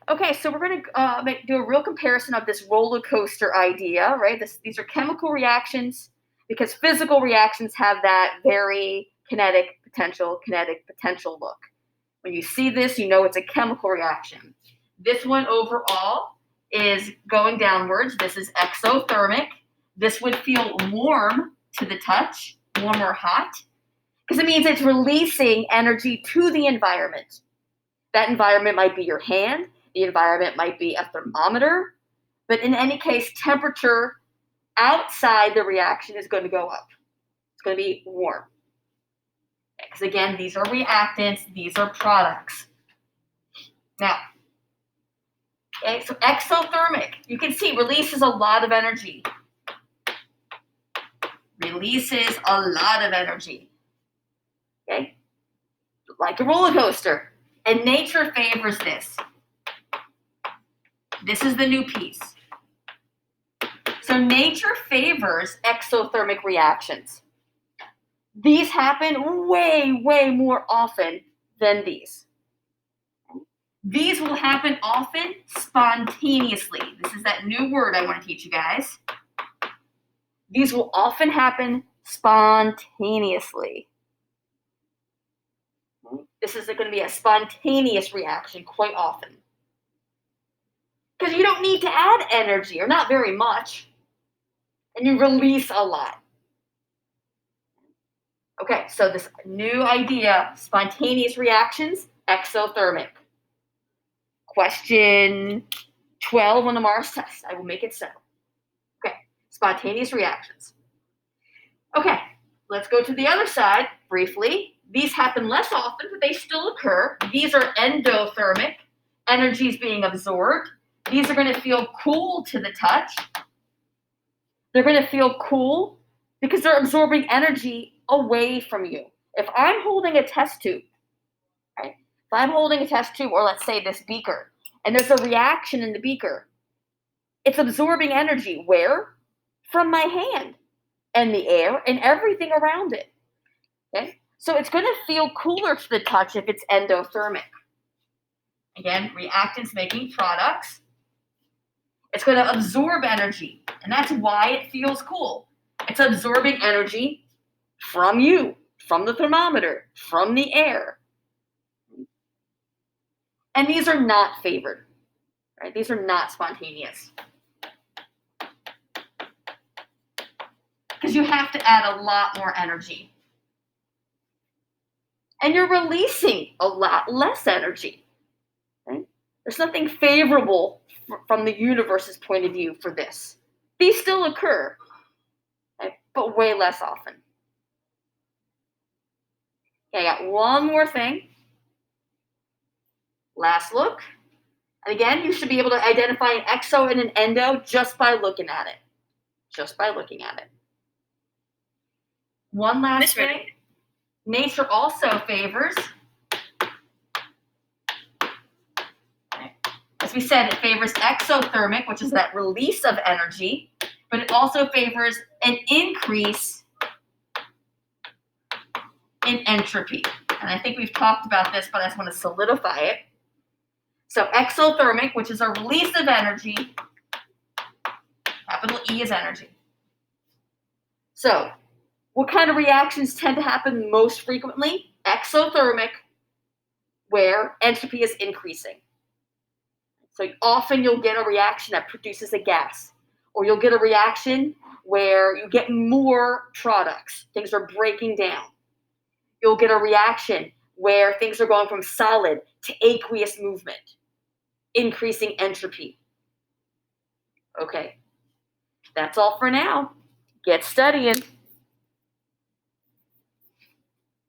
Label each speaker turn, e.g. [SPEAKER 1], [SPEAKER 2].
[SPEAKER 1] Okay, so we're going to do a real comparison of this roller coaster idea, right? These are chemical reactions because physical reactions have that very kinetic potential look. When you see this, you know it's a chemical reaction. This one overall is going downwards. This is exothermic. This would feel warm to the touch, warm or hot, because it means it's releasing energy to the environment. That environment might be your hand. The environment might be a thermometer. But in any case, temperature outside the reaction is going to go up. It's going to be warm. Because again, these are reactants. These are products. Now, okay, so exothermic, you can see releases a lot of energy. Releases a lot of energy. Okay? Like a roller coaster. And nature favors this. This is the new piece. So nature favors exothermic reactions. These happen way, way more often than these. These will happen often spontaneously. This is that new word I want to teach you guys. These will often happen spontaneously. This is going to be a spontaneous reaction quite often. Because you don't need to add energy, or not very much, and you release a lot. Okay, so this new idea, spontaneous reactions, exothermic. Question 12 on the Mars test. I will make it so. Okay, spontaneous reactions. Okay, let's go to the other side briefly. These happen less often, but they still occur. These are endothermic. Energy is being absorbed. These are going to feel cool to the touch. They're going to feel cool because they're absorbing energy away from you. If I'm holding a test tube, right? If I'm holding a test tube, or let's say this beaker, and there's a reaction in the beaker, it's absorbing energy. Where? From my hand and the air and everything around it. Okay? So it's going to feel cooler to the touch if it's endothermic. Again, reactants making products. It's going to absorb energy, and that's why it feels cool. It's absorbing energy from you, from the thermometer, from the air. And these are not favored, right? These are not spontaneous. Because you have to add a lot more energy. And you're releasing a lot less energy. Right? There's nothing favorable from the universe's point of view for this. These still occur, right? But way less often. Okay, I got one more thing. Last look. And again, you should be able to identify an exo and an endo just by looking at it. Just by looking at it. One last thing. Nature also favors, as we said, it favors exothermic, which is that release of energy, but it also favors an increase in entropy. And I think we've talked about this, but I just want to solidify it. So exothermic, which is a release of energy, capital E is energy. So what kind of reactions tend to happen most frequently? Exothermic, where entropy is increasing. So often you'll get a reaction that produces a gas, or you'll get a reaction where you get more products. Things are breaking down. You'll get a reaction where things are going from solid to aqueous movement, increasing entropy. Okay, that's all for now. Get studying.